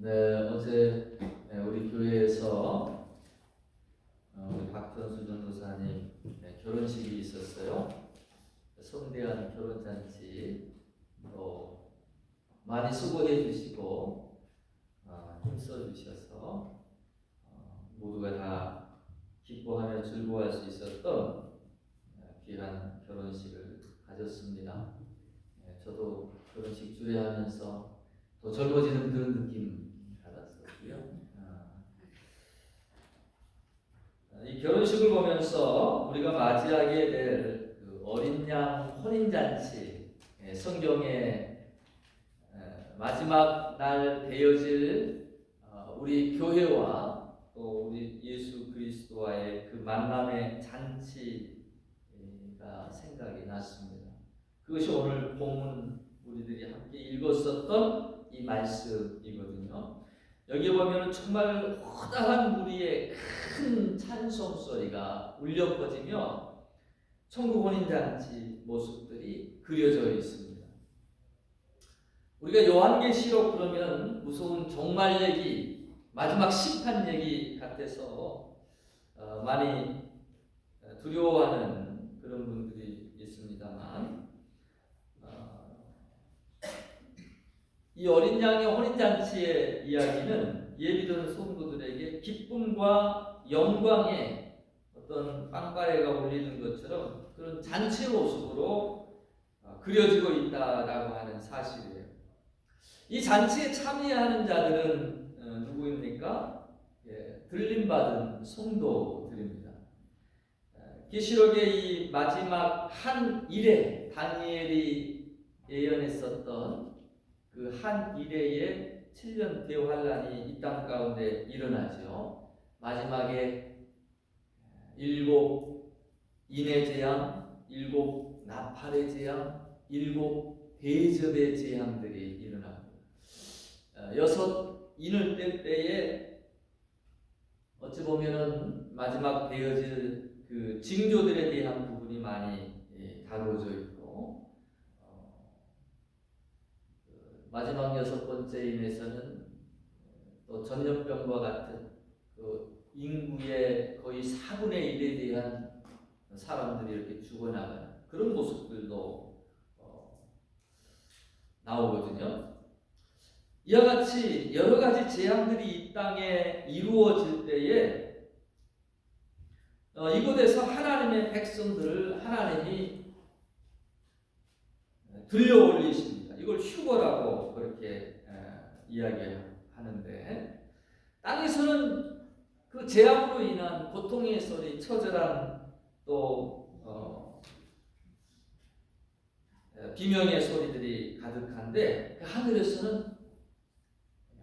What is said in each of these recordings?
네, 어제 우리 교회에서 우리 박현수 전도사님 결혼식이 있었어요. 성대한 결혼잔치 또 많이 수고해 주시고 힘써 주셔서 모두가 다 기뻐하며 즐거워할 수 있었던 귀한 결혼식을 가졌습니다. 저도 결혼식 주례하면서 더 젊어지는 그런 느낌 받았었고요. 이 결혼식을 보면서 우리가 맞이하게 될 그 어린 양 혼인잔치, 성경의 마지막 날 되어질 우리 교회와 또 우리 예수 그리스도와의 그 만남의 잔치가 생각이 났습니다. 그것이 오늘 본문 우리들이 함께 읽었었던 이 말씀이거든요. 여기 보면 정말 허다한 무리의 큰 찬송 소리가 울려 퍼지며 천국 혼인잔치 모습들이 그려져 있습니다. 우리가 요한계시록 그러면 무서운 종말 얘기, 마지막 심판 얘기 같아서 많이 두려워하는 그런 분들이 있습니다만 이 어린 양의 혼인잔치의 이야기는 예비된 성도들에게 기쁨과 영광의 어떤 빵빠레가 울리는 것처럼 그런 잔치 모습으로 그려지고 있다라고 하는 사실이에요. 이 잔치에 참여하는 자들은 누구입니까? 들림받은 성도들입니다. 계시록의 이 마지막 한 일에 다니엘이 예언했었던 그 한 일회에 7년 대환란이 이 땅 가운데 일어나죠. 마지막에 7 인의 재앙, 7 나팔의 재앙, 7 대접의 재앙들이 일어납니다. 6 인을 뗄 때에 어찌 보면은 마지막 되어질 그 징조들에 대한 부분이 많이 다루어져 있고 마지막 6번째 인에서는 또 전염병과 같은 그 인구의 거의 4분의 1에 대한 사람들이 이렇게 죽어나가는 그런 모습들도 나오거든요. 이와 같이 여러 가지 재앙들이 이 땅에 이루어질 때에 이곳에서 하나님의 백성들을 하나님이 들려 올리십니다. 이걸 휴거라고 그렇게 이야기하는데 땅에서는 그 재앙으로 인한 고통의 소리, 처절한 또 비명의 소리들이 가득한데 그 하늘에서는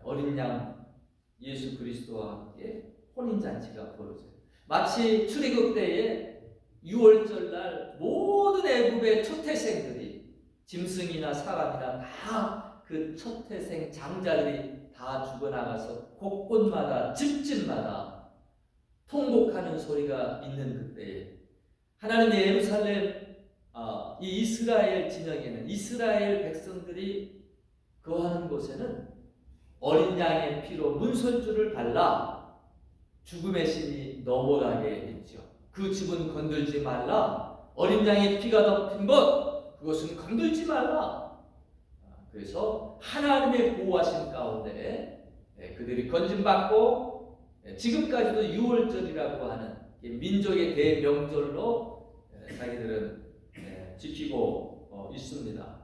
어린 양 예수 그리스도와 함께 혼인잔치가 벌어져요. 마치 출애굽 때에 6월절 날 모든 애굽의 초태생들이 짐승이나 사람이나 다 그 초태생 장자들이 다 죽어나가서 곳곳마다 집집마다 통곡하는 소리가 있는 그때에 하나님의 예루살렘 이 이스라엘 진영에는 이스라엘 백성들이 거하는 곳에는 어린 양의 피로 문설주를 발라 죽음의 신이 넘어가게 했죠. 그 집은 건들지 말라. 어린 양의 피가 덮인 곳 그것은 건들지 말라. 그래서 하나님의 보호하심 가운데 그들이 건진받고 지금까지도 6월절이라고 하는 민족의 대명절로 자기들은 지키고 있습니다.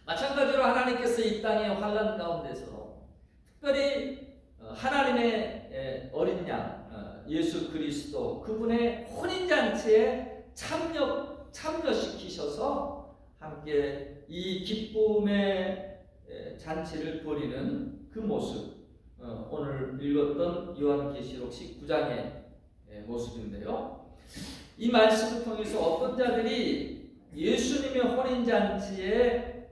마찬가지로 하나님께서 이 땅의 환난 가운데서 특별히 하나님의 어린 양 예수 그리스도 그분의 혼인잔치에 참여시키셔서 함께 이 기쁨의 잔치를 벌이는 그 모습 오늘 읽었던 요한계시록 19장의 모습인데요. 이 말씀을 통해서 어떤 자들이 예수님의 혼인잔치에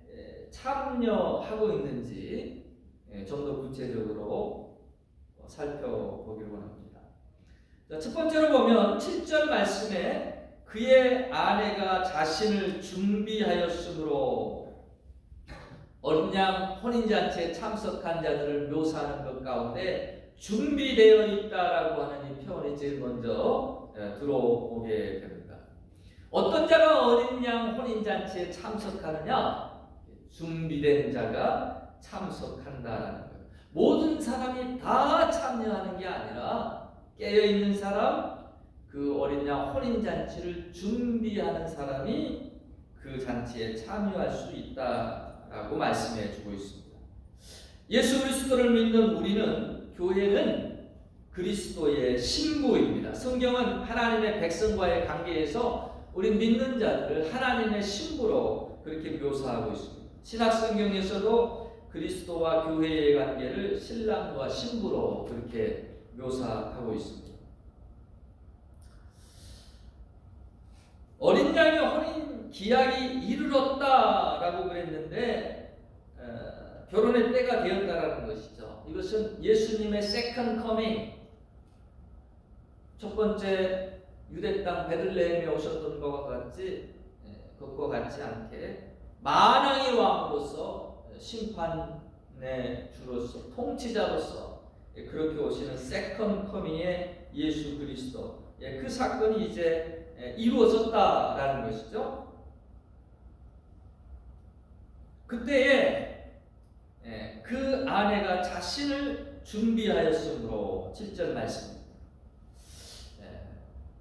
참여하고 있는지 좀 더 구체적으로 살펴보기로 합니다. 첫 번째로 보면 7절 말씀에 그의 아내가 자신을 준비하였으므로 어린 양 혼인잔치에 참석한 자들을 묘사하는 것 가운데 준비되어 있다라고 하는 이 표현이 제일 먼저 들어오게 됩니다. 어떤 자가 어린 양 혼인잔치에 참석하느냐? 준비된 자가 참석한다라는 거예요. 모든 사람이 다 참여하는 게 아니라 깨어있는 사람, 그 어린 양 혼인잔치를 준비하는 사람이 그 잔치에 참여할 수 있다라고 말씀해 주고 있습니다. 예수 그리스도를 믿는 우리는, 교회는 그리스도의 신부입니다. 성경은 하나님의 백성과의 관계에서 우리 믿는 자들을 하나님의 신부로 그렇게 묘사하고 있습니다. 신약 성경에서도 그리스도와 교회의 관계를 신랑과 신부로 그렇게 묘사하고 있습니다. 어린 양의 혼인 기약이 이르렀다라고 그랬는데 결혼의 때가 되었다라는 것이죠. 이것은 예수님의 세컨드 커밍, 첫 번째 유대 땅 베들레헴에 오셨던 것과 같지 않게 만왕의 왕으로서 심판의 주로서 통치자로서 그렇게 오시는 세컨드 커밍의 예수 그리스도, 그 사건이 이제 이루어졌다라는 것이죠. 그때에 그 아내가 자신을 준비하였으므로 7절 말씀입니다.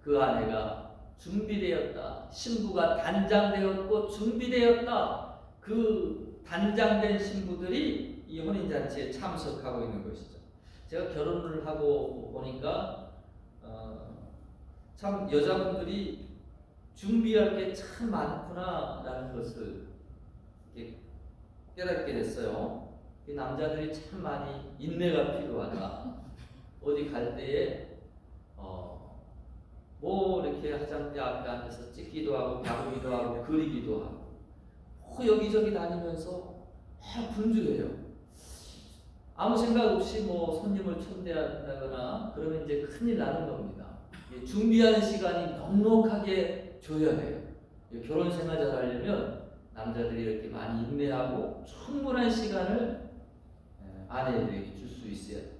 그 아내가 준비되었다. 신부가 단장되었고 준비되었다. 그 단장된 신부들이 이 혼인잔치에 참석하고 있는 것이죠. 제가 결혼을 하고 보니까 참 여자분들이 준비할 게 참 많구나라는 것을 깨닫게 됐어요. 남자들이 참 많이 인내가 필요하다. 어디 갈 때에 뭐 이렇게 화장대 앞에 앉아서 찍기도 하고 가보기도 하고 그리기도 하고 여기저기 다니면서 분주해요. 아무 생각 없이 뭐 손님을 초대한다거나 그러면 이제 큰일 나는 겁니다. 준비하는 시간이 넉넉하게 줘야 돼요. 결혼 생활 잘 하려면 남자들이 이렇게 많이 인내하고 충분한 시간을 아내들에게 줄 수 있어야 돼요.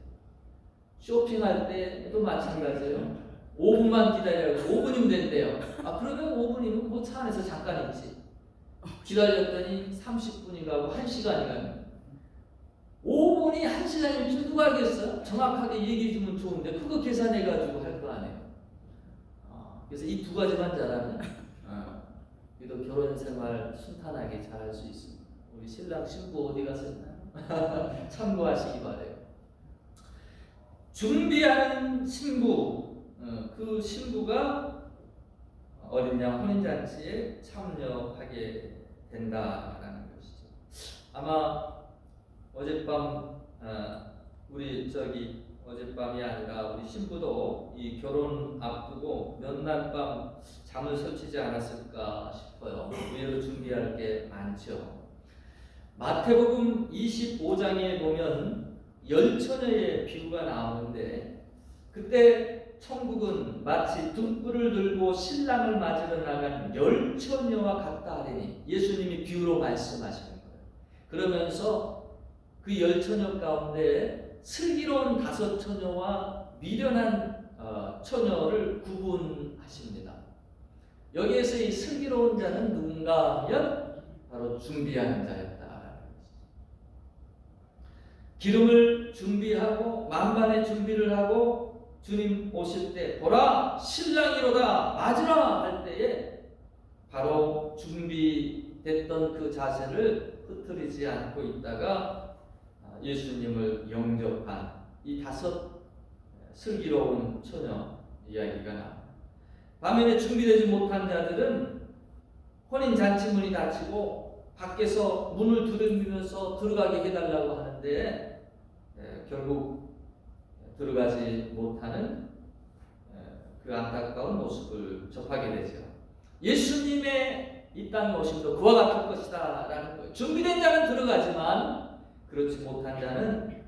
쇼핑할 때도 마찬가지예요. 5분만 기다려요. 5분이면 된대요. 그러면 5분이면 뭐 차 안에서 잠깐 있지. 기다렸더니 30분이 가고 1시간이 가면 5분이 1시간일 줄 누가 알겠어요? 정확하게 얘기해 주면 좋은데 그거 계산해 가지고 할 거 아니에요. 그래서 이 두 가지만 잘하면 그래도 결혼 생활 순탄하게 잘할 수 있습니다. 우리 신랑 신부 어디 갔었나요? 참고하시기 바래요. 준비하는 신부, 그 신부가 어린 양 혼인잔치에 참여하게 된다라는 것이죠. 아마 어젯밤 어젯밤이 아니라 우리 신부도 이 결혼 앞두고 몇 날 밤 잠을 설치지 않았을까 싶어요. 의외로 준비할 게 많죠. 마태복음 25장에 보면 열처녀의 비유가 나오는데 그때 천국은 마치 등불을 들고 신랑을 맞으러 나간 열처녀와 같다 하리니 예수님이 비유로 말씀하시는 거예요. 그러면서 그 열처녀 가운데 슬기로운 5처녀와 미련한 처녀를 구분하십니다. 여기에서 이 슬기로운 자는 누군가 하면 바로 준비하는 자였다라는 것이죠. 기름을 준비하고 만반의 준비를 하고 주님 오실 때 보라 신랑이로다 맞으라 할 때에 바로 준비됐던 그 자세를 흐트리지 않고 있다가 예수님을 영접한 이 5 슬기로운 처녀 이야기가 나옵니다. 반면에 준비되지 못한 자들은 혼인잔치문이 닫히고 밖에서 문을 두드리면서 들어가게 해달라고 하는데 결국 들어가지 못하는 그 안타까운 모습을 접하게 되죠. 예수님의 이 땅에 오심도 그와 같을 것이다 라는 거예요. 준비된 자는 들어가지만 그렇지 못한 자는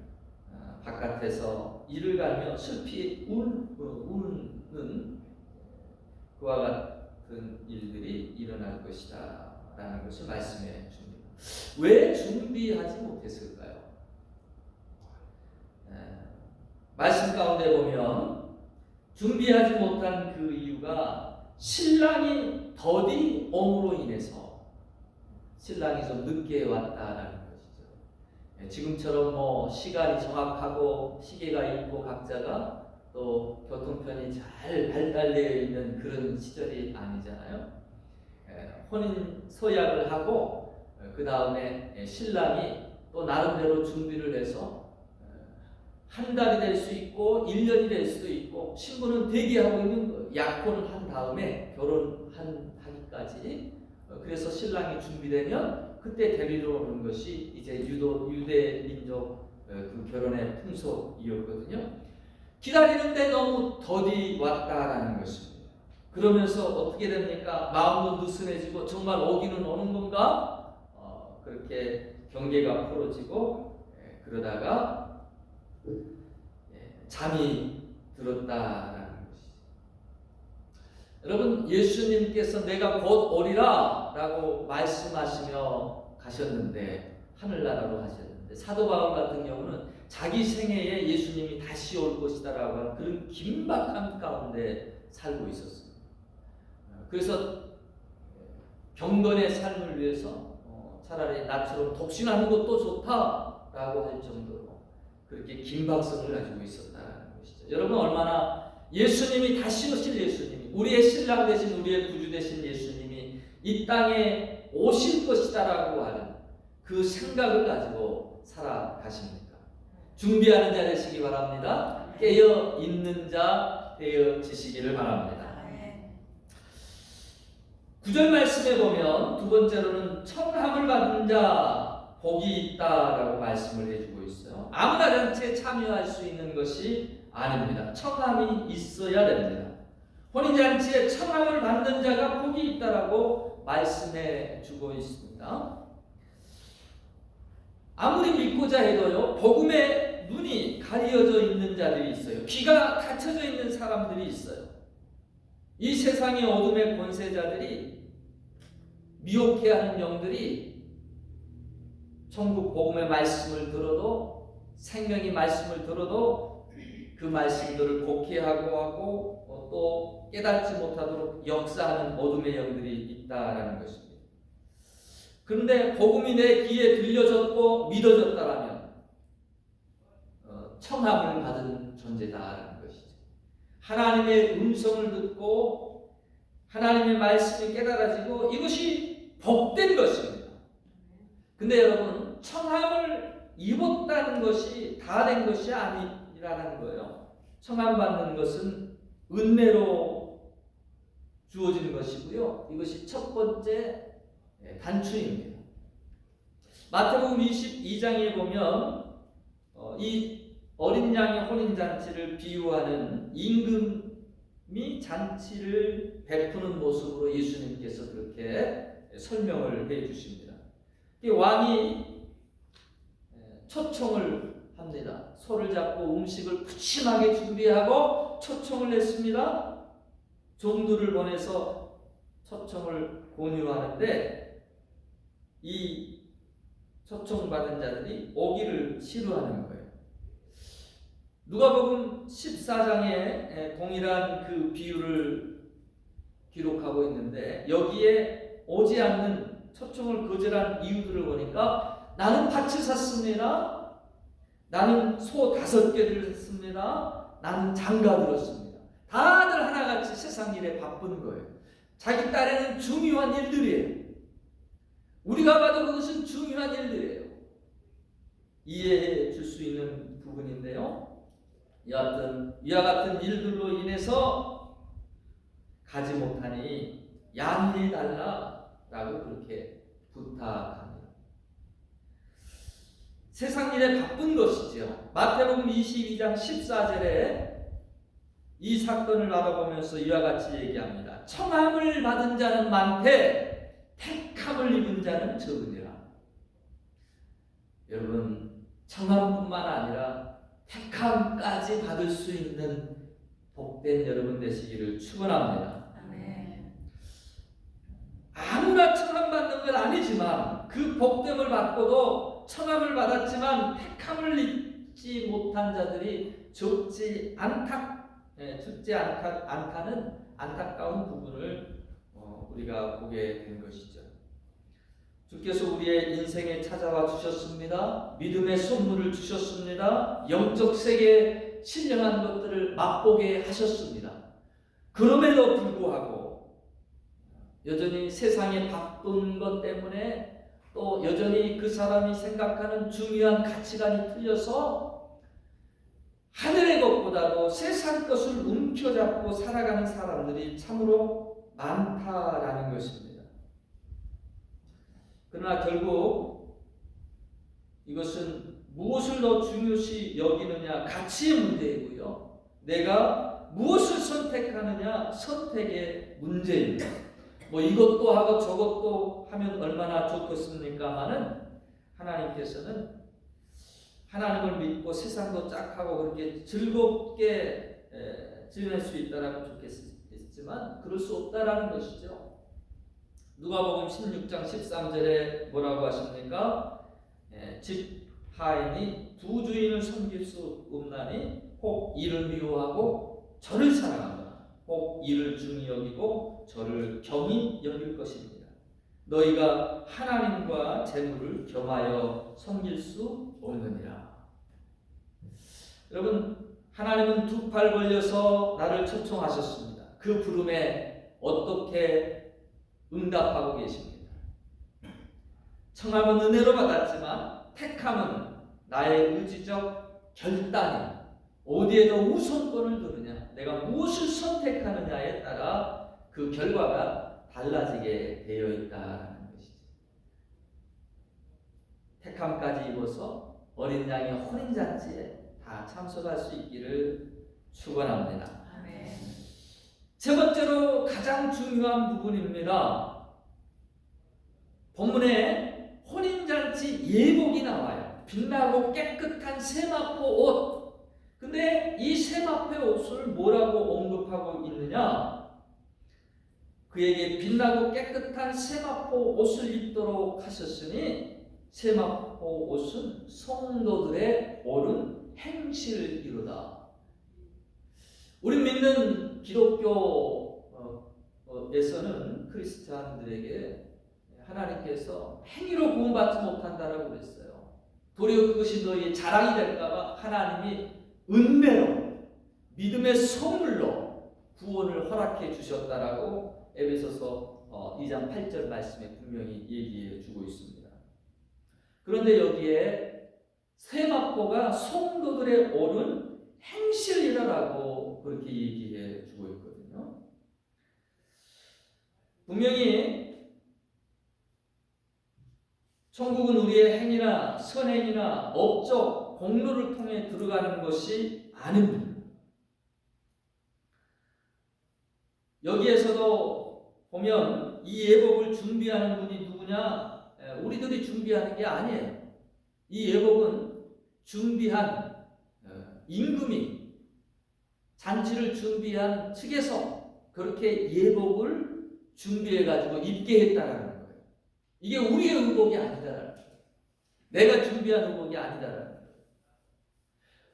바깥에서 이를 갈며 슬피 우는 그와 같은 일들이 일어날 것이다 라는 것을 말씀해 줍니다. 왜 준비하지 못했을까요? 말씀 가운데 보면 준비하지 못한 그 이유가 신랑이 더디 옴으로 인해서 신랑이 좀 늦게 왔다라는 것이죠. 지금처럼 뭐 시간이 정확하고 시계가 있고 각자가 또 교통편이 잘 발달되어 있는 그런 시절이 아니잖아요. 혼인 서약을 하고 그 다음에 신랑이 또 나름대로 준비를 해서 한 달이 될 수 있고 1년이 될 수도 있고 신부는 대기하고 있는 거예요. 약혼을 한 다음에 결혼하기까지. 그래서 신랑이 준비되면 그때 데리러 오는 것이 이제 유대 민족 그 결혼의 풍속이었거든요. 기다리는데 너무 더디 왔다라는 것입니다. 그러면서 어떻게 됩니까? 마음도 느슨해지고 정말 오기는 오는 건가? 그렇게 경계가 풀어지고 그러다가 잠이 들었다라는 것이죠. 여러분, 예수님께서 내가 곧 오리라 라고 말씀하시며 가셨는데, 하늘나라로 가셨는데, 사도 바울 같은 경우는 자기 생애에 예수님이 다시 올 것이다 라고 하는 그런 긴박함 가운데 살고 있었습니다. 그래서 경건의 삶을 위해서 차라리 나처럼 독신하는 것도 좋다라고 할 정도로 그렇게 긴박성을 가지고 있었다는 것이죠. 여러분, 얼마나 예수님이 다시 오실 예수님이, 우리의 신랑 되신, 우리의 구주 되신 예수님이 이 땅에 오실 것이다라고 하는 그 생각을 가지고 살아가십니까? 준비하는 자 되시기 바랍니다. 깨어 있는 자 되어지시기를 바랍니다. 9절 말씀에 보면 두 번째로는 청함을 받은 자 복이 있다라고 말씀을 해주고 있어요. 아무나 잔치에 참여할 수 있는 것이 아닙니다. 청함이 있어야 됩니다. 혼인잔치에 청함을 받는 자가 복이 있다라고 말씀해 주고 있습니다. 아무리 믿고자 해도요, 복음의 눈이 가려져 있는 자들이 있어요. 귀가 닫혀져 있는 사람들이 있어요. 이 세상의 어둠의 권세자들이, 미혹해하는 영들이 천국 복음의 말씀을 들어도, 생명의 말씀을 들어도 그 말씀들을 곡해하고 또 깨닫지 못하도록 역사하는 어둠의 영들이 있다라는 것입니다. 그런데 복음이 내 귀에 들려졌고 믿어졌다라면 청함을 받은 존재다라는 것이죠. 하나님의 음성을 듣고 하나님의 말씀이 깨달아지고 이것이 복된 것입니다. 근데 여러분, 청함을 입었다는 것이 다 된 것이 아니라는 거예요. 청함 받는 것은 은혜로 주어지는 것이고요. 이것이 첫 번째 단추입니다. 마태복음 22장에 보면 이 어린 양의 혼인잔치를 비유하는 임금이 잔치를 베푸는 모습으로 예수님께서 그렇게 설명을 해 주십니다. 왕이 초청을 합니다. 소를 잡고 음식을 푸짐하게 준비하고 초청을 했습니다. 종들을 보내서 초청을 공유하는데 이 초청받은 자들이 오기를 싫어하는 거예요. 누가복음 14장에 동일한 그 비유를 기록하고 있는데 여기에 오지 않는 초청을 거절한 이유들을 보니까 나는 밭을 샀습니다. 나는 소 5개를 샀습니다. 나는 장가 들었습니다. 다들 하나같이 세상 일에 바쁜 거예요. 자기 딸에는 중요한 일들이에요. 우리가 봐도 그것은 중요한 일들이에요. 이해해 줄 수 있는 부분인데요. 이와 같은 일들로 인해서 가지 못하니 양해해 달라라고 그렇게 부탁합니다. 세상 일에 바쁜 것이죠. 마태복음 22장 14절에 이 사건을 알아보면서 이와 같이 얘기합니다. 청함을 받은 자는 많되 택함을 입은 자는 적으니라. 여러분, 청함뿐만 아니라 택함까지 받을 수 있는 복된 여러분 되시기를 축원합니다. 아멘. 아무나 청함 받는 건 아니지만 그 복됨을 받고도 청함을 받았지만 택함을 잊지 못한 자들이 죽지 않다는 안타까운 부분을 우리가 보게 된 것이죠. 주께서 우리의 인생에 찾아와 주셨습니다. 믿음의 선물을 주셨습니다. 영적 세계에 신령한 것들을 맛보게 하셨습니다. 그럼에도 불구하고 여전히 세상의 바쁜 것 때문에 또 여전히 그 사람이 생각하는 중요한 가치관이 틀려서 하늘의 것보다도 세상 것을 움켜잡고 살아가는 사람들이 참으로 많다라는 것입니다. 그러나 결국 이것은 무엇을 더 중요시 여기느냐 가치의 문제이고요. 내가 무엇을 선택하느냐 선택의 문제입니다. 뭐 이것도 하고 저것도 하면 얼마나 좋겠습니까마는 하나님께서는 하나님을 믿고 세상도 짝하고 그렇게 즐겁게 지낼 수 있다라면 좋겠지만 그럴 수 없다라는 것이죠. 누가복음 16장 13절에 뭐라고 하십니까? 집 하인이 두 주인을 섬길 수 없나니 혹 이를 미워하고 저를 사랑하거나 혹 이를 중히 여기고 저를 경히 여길 것입니다. 너희가 하나님과 재물을 겸하여 섬길 수 없느니라. 여러분, 하나님은 두 팔 벌려서 나를 초청하셨습니다. 그 부름에 어떻게 응답하고 계십니다. 청함은 은혜로 받았지만 택함은 나의 의지적 결단이 어디에도 우선권을 두느냐, 내가 무엇을 선택하느냐에 따라 그 결과가 달라지게 되어 있다는 것이죠. 택함까지 입어서 어린 양의 혼인잔치에 다 참석할 수 있기를 축원합니다. 세 번째로 가장 중요한 부분입니다. 본문에 혼인잔치 예복이 나와요. 빛나고 깨끗한 세마포 옷. 근데 이 세마포 옷을 뭐라고 언급하고 있느냐? 그에게 빛나고 깨끗한 세마포 옷을 입도록 하셨으니 세마포 옷은 성도들의 옳은 행실이로다. 우리 믿는 기독교에서는 크리스찬들에게 하나님께서 행위로 구원받지 못한다라고 그랬어요. 도리어 그것이 너희의 자랑이 될까봐 하나님이 은혜로 믿음의 선물로 구원을 허락해 주셨다라고 에베소서 2장 8절 말씀에 분명히 얘기해 주고 있습니다. 그런데 여기에 세마포가 성도들의 옳은 행실이라고 그렇게 얘기해 주고 있거든요. 분명히 천국은 우리의 행위나 선행이나 업적, 공로를 통해 들어가는 것이 아닙니다. 여기에서도 보면 이 예복을 준비하는 분이 누구냐? 우리들이 준비하는 게 아니에요. 이 예복은 준비한 임금이 잔치를 준비한 측에서 그렇게 예복을 준비해가지고 입게 했다라는 거예요. 이게 우리의 의복이 아니다라는 거예요. 내가 준비한 의복이 아니다라는 거예요.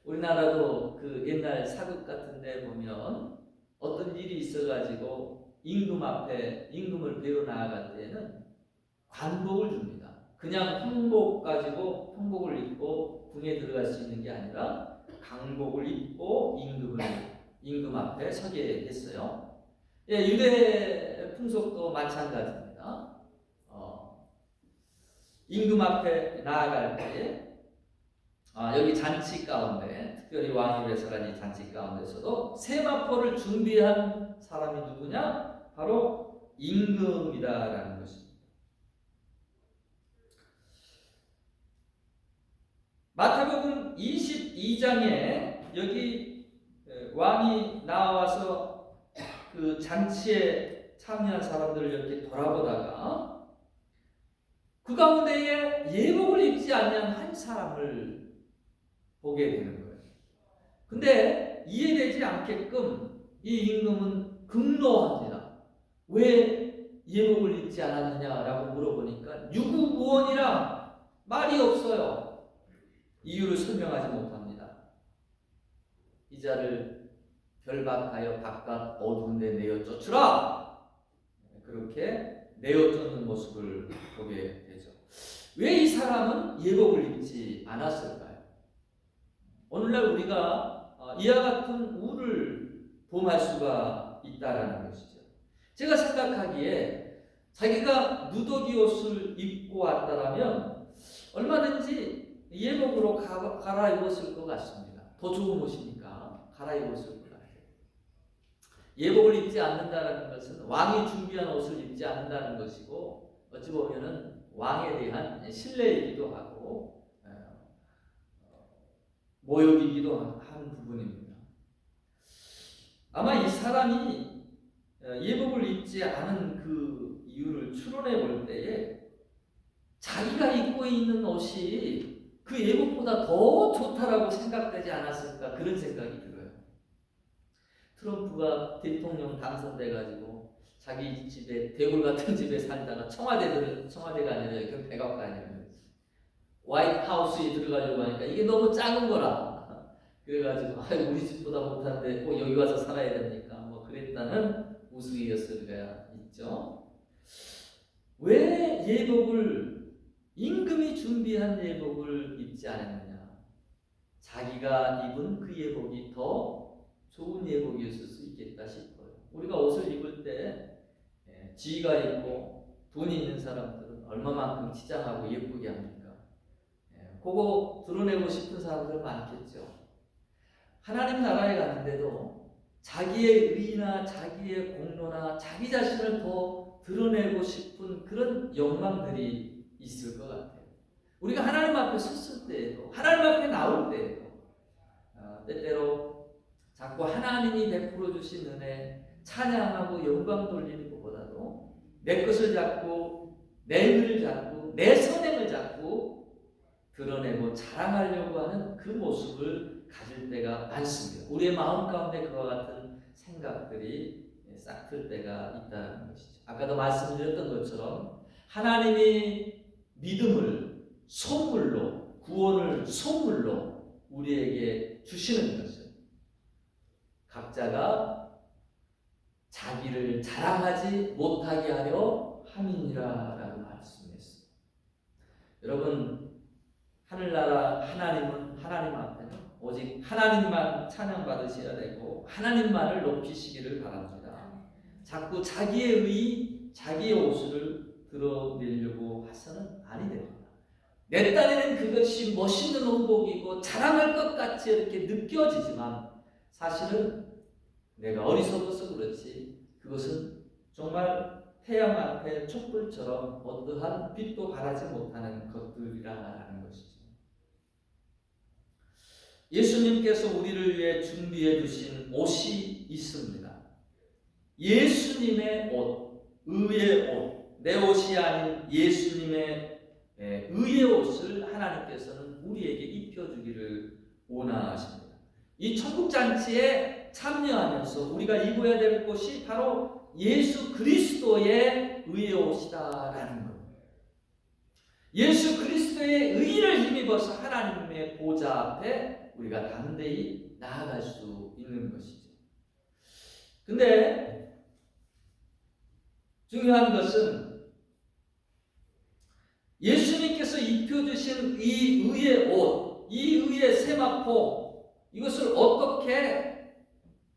우리나라도 그 옛날 사극 같은 데 보면 어떤 일이 있어가지고 임금 앞에 임금을 뵈러 나아갈 때에는 관복을 줍니다. 그냥 황복 가지고 황복을 입고 궁에 들어갈 수 있는 게 아니라 강복을 입고 임금 앞에 서게 했어요. 예, 유대 풍속도 마찬가지입니다. 임금 앞에 나아갈 때 여기 잔치 가운데 특별히 왕이 회사라는 잔치 가운데서도 세마포를 준비한 사람이 누구냐? 바로 임금이다라는 것입니다. 마태복음 22장에 여기 왕이 나와서 그 잔치에 참여한 사람들을 이렇게 돌아보다가 그 가운데에 예복을 입지 않는 한 사람을 보게 되는 거예요. 근데 이해되지 않게끔 이 임금은 극노합니다. 왜 예복을 입지 않았느냐라고 물어보니까 유구무원이라 말이 없어요. 이유를 설명하지 못합니다. 이 자를 결박하여 바깥 어두운 데 내어 쫓으라. 그렇게 내어 쫓는 모습을 보게 되죠. 왜 이 사람은 예복을 입지 않았을까요? 오늘날 우리가 이와 같은 우를 범할 수가 있다라는 것이죠. 제가 생각하기에 자기가 누더기 옷을 입고 왔다라면 얼마든지 예복으로 갈아입었을 것 같습니다. 더 좋은 옷이니까 갈아입었을 것 같아요. 예복을 입지 않는다는 것은 왕이 준비한 옷을 입지 않는다는 것이고, 어찌 보면은 왕에 대한 신뢰이기도 하고 모욕이기도 한 부분입니다. 아마 이 사람이 예복을 입지 않은 그 이유를 추론해 볼 때에 자기가 입고 있는 옷이 그 예복보다 더 좋다라고 생각되지 않았을까, 그런 생각이 들어요. 트럼프가 대통령 당선돼가지고 자기 집에, 대골 같은 집에 살다가 청와대가 아니라 여기 백악관 아니라 화이트하우스에 들어가려고 하니까 이게 너무 작은 거라. 그래가지고 우리 집보다 못한데 꼭 여기 와서 살아야 됩니까? 뭐 그랬다는 우스갯소리가 있죠. 왜 예복을, 임금이 준비한 예복을 입지 않았느냐? 자기가 입은 그 예복이 더 좋은 예복이었을 수 있겠다 싶어요. 우리가 옷을 입을 때 지위가 있고 돈이 있는 사람들은 얼마만큼 치장하고 예쁘게 합니까? 그거 드러내고 싶은 사람들 많겠죠. 하나님 나라에 가는데도 자기의 의나 자기의 공로나 자기 자신을 더 드러내고 싶은 그런 욕망들이 있을 것 같아요. 우리가 하나님 앞에 섰을 때에도, 하나님 앞에 나올 때에도 때때로 자꾸 하나님이 베풀어 주신 은혜 찬양하고 영광 돌리는 것보다도 내 것을 잡고 내 일을 잡고 내 선행을 잡고 드러내고 자랑하려고 하는 그 모습을 가질 때가 많습니다. 우리의 마음 가운데 그와 같은 생각들이 싹틀 때가 있다는 것이죠. 아까도 말씀드렸던 것처럼 하나님이 믿음을 선물로, 구원을 선물로 우리에게 주시는 것은 각자가 자기를 자랑하지 못하게 하려 함이니라라고 말씀했습니다. 여러분, 하늘나라 하나님은, 하나님 앞에는 오직 하나님만 찬양받으셔야 되고 하나님만을 높이시기를 바랍니다. 자꾸 자기의 의, 자기의 옷을 드러내려고 해서는 아니 됩니다. 내 딴에는 그것이 멋있는 의복이고 자랑할 것 같이 이렇게 느껴지지만 사실은 내가 어리석어서 그렇지 그것은 정말 태양 앞에 촛불처럼 어떠한 빛도 발하지 못하는 것들이라는 것이죠. 예수님께서 우리를 위해 준비해 주신 옷이 있습니다. 예수님의 옷, 의의 옷, 내 옷이 아닌 예수님의 의의 옷을 하나님께서는 우리에게 입혀주기를 원하십니다. 이 천국잔치에 참여하면서 우리가 입어야 될 것이 바로 예수 그리스도의 의의 옷이다라는 것. 예수 그리스도의 의를 힘입어서 하나님의 보좌 앞에 우리가 담대히 나아갈 수 있는 것이죠. 근데 중요한 것은 예수님께서 입혀주신 이 의의 옷, 이 의의 세마포, 이것을 어떻게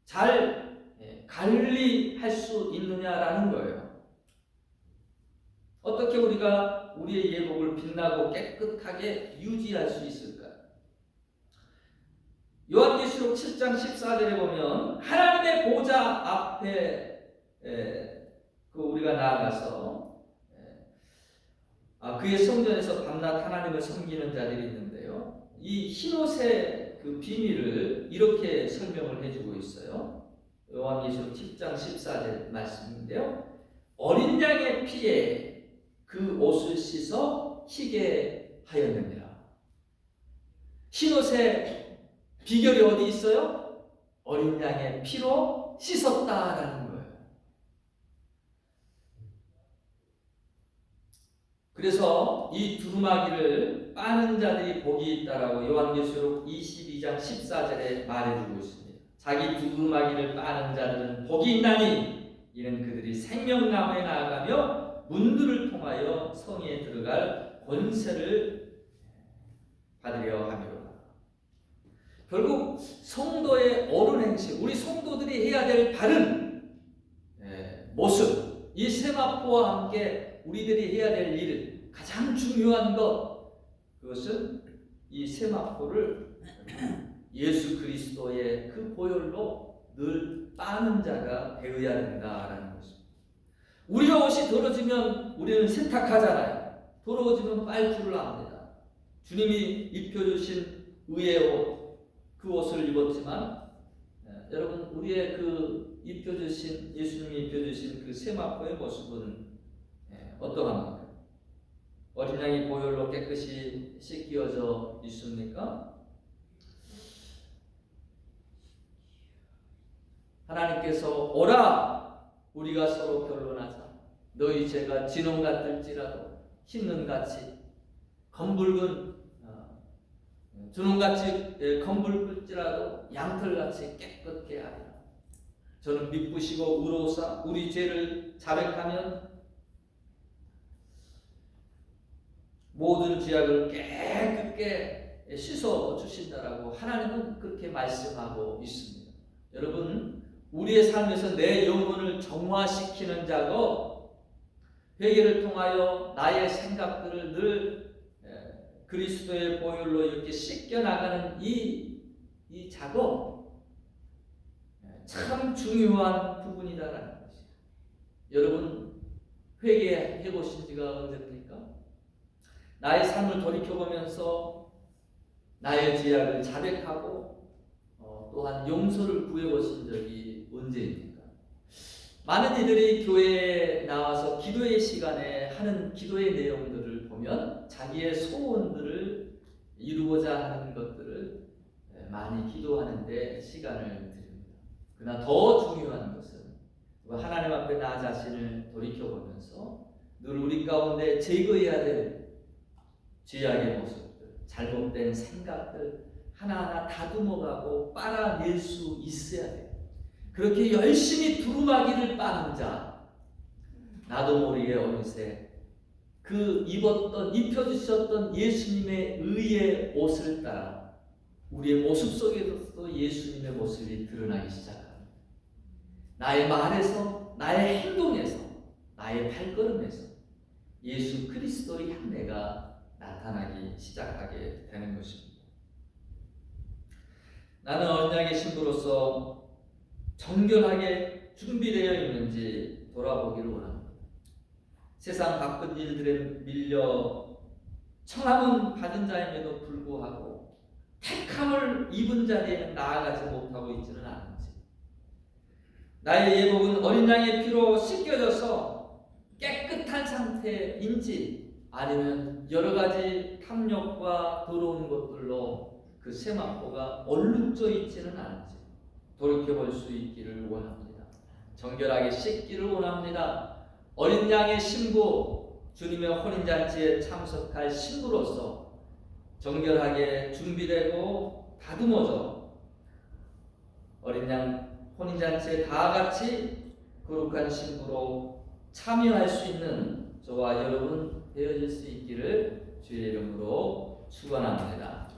잘 관리할 수 있느냐라는 거예요. 어떻게 우리가 우리의 예복을 빛나고 깨끗하게 유지할 수 있을까요? 요한계시록 7장 14절에 보면 하나님의 보좌 앞에 우리가 나아가서 그의 성전에서 밤낮 하나님을 섬기는 자들이 있는데요. 이 흰옷의 그 비밀을 이렇게 설명을 해주고 있어요. 요한계시록 7장 14절 말씀인데요. 어린 양의 피에 그 옷을 씻어 희게 하였느니라. 흰옷의 비결이 어디 있어요? 어린 양의 피로 씻었다라는 거예요. 그래서 이 두루마기를 빠는 자들이 복이 있다라고 요한계시록 22장 14절에 말해주고 있습니다. 자기 두루마기를 빠는 자들은 복이 있나니 이는 그들이 생명나무에 나아가며 문들을 통하여 성에 들어갈 권세를 받으려 함이로다. 결국 성도의 옳은 행실, 우리 성도들이 해야 될 바른 모습, 이 세마포와 함께 우리들이 해야 될 일, 가장 중요한 것, 그것은 이 세마포를 예수 그리스도의 그 보혈로 늘 빠는 자가 되어야 된다라는 것입니다. 우리의 옷이 더러지면 우리는 세탁하잖아요. 더러워지면 빨 줄을 압니다. 주님이 입혀주신 의의 옷, 그 옷을 입었지만 여러분, 우리의 그 입혀주신, 예수님이 입혀주신 그 세마포의 모습은 어떠합니까? 어린 양이 보혈로 깨끗이 씻겨져 있습니까? 하나님께서 오라 우리가 서로 변론하자. 너희 죄가 진홍 같을지라도 흰눈같이 검붉은 주홍같이 검붉을지라도 양털같이 깨끗게 하리라. 저는 미쁘시고 의로우사 우리 죄를 자백하면 모든 죄악을 깨끗게 씻어 주신다라고 하나님은 그렇게 말씀하고 있습니다. 여러분, 우리의 삶에서 내 영혼을 정화시키는 작업, 회개를 통하여 나의 생각들을 늘 그리스도의 보혈로 이렇게 씻겨나가는 이 작업, 참 중요한 부분이다라는 것이에요. 여러분, 회개해 보신 지가 언제입니까? 나의 삶을 돌이켜보면서 나의 죄악을 자백하고 또한 용서를 구해보신 적이 언제입니까? 많은 이들이 교회에 나와서 기도의 시간에 하는 기도의 내용들을 보면 자기의 소원들을 이루고자 하는 것들을 많이 기도하는데 시간을 드립니다. 그러나 더 중요한 것은 하나님 앞에 나 자신을 돌이켜보면서 늘 우리 가운데 제거해야 될 죄악의 모습들, 잘못된 생각들 하나하나 다듬어가고 빨아낼 수 있어야 돼요. 그렇게 열심히 두루마기를 빠는 자, 나도 모르게 어느새 그 입혀주셨던 예수님의 의의 옷을 따라 우리의 모습 속에서도 예수님의 모습이 드러나기 시작합니다. 나의 말에서, 나의 행동에서, 나의 발걸음에서 예수 그리스도의 향내가 나타나기 시작하게 되는 것입니다. 나는 언약의 신부로서 정결하게 준비되어 있는지 돌아보기를 원합니다. 세상 바쁜 일들에 밀려 청함은 받은 자임에도 불구하고 택함을 입은 자리에는 나아가지 못하고 있지는 않은지, 나의 예복은 어린 양의 피로 씻겨져서 깨끗한 상태인지, 아니면 여러 가지 탐욕과 더러운 것들로 그 세마포가 얼룩져 있지는 않은지 돌이켜볼 수 있기를 원합니다. 정결하게 씻기를 원합니다. 어린 양의 신부, 주님의 혼인잔치에 참석할 신부로서 정결하게 준비되고 다듬어져 어린 양 혼인잔치에 다같이 거룩한 신부로 참여할 수 있는 저와 여러분 되어질 수 있기를 주의 이름으로 축원합니다.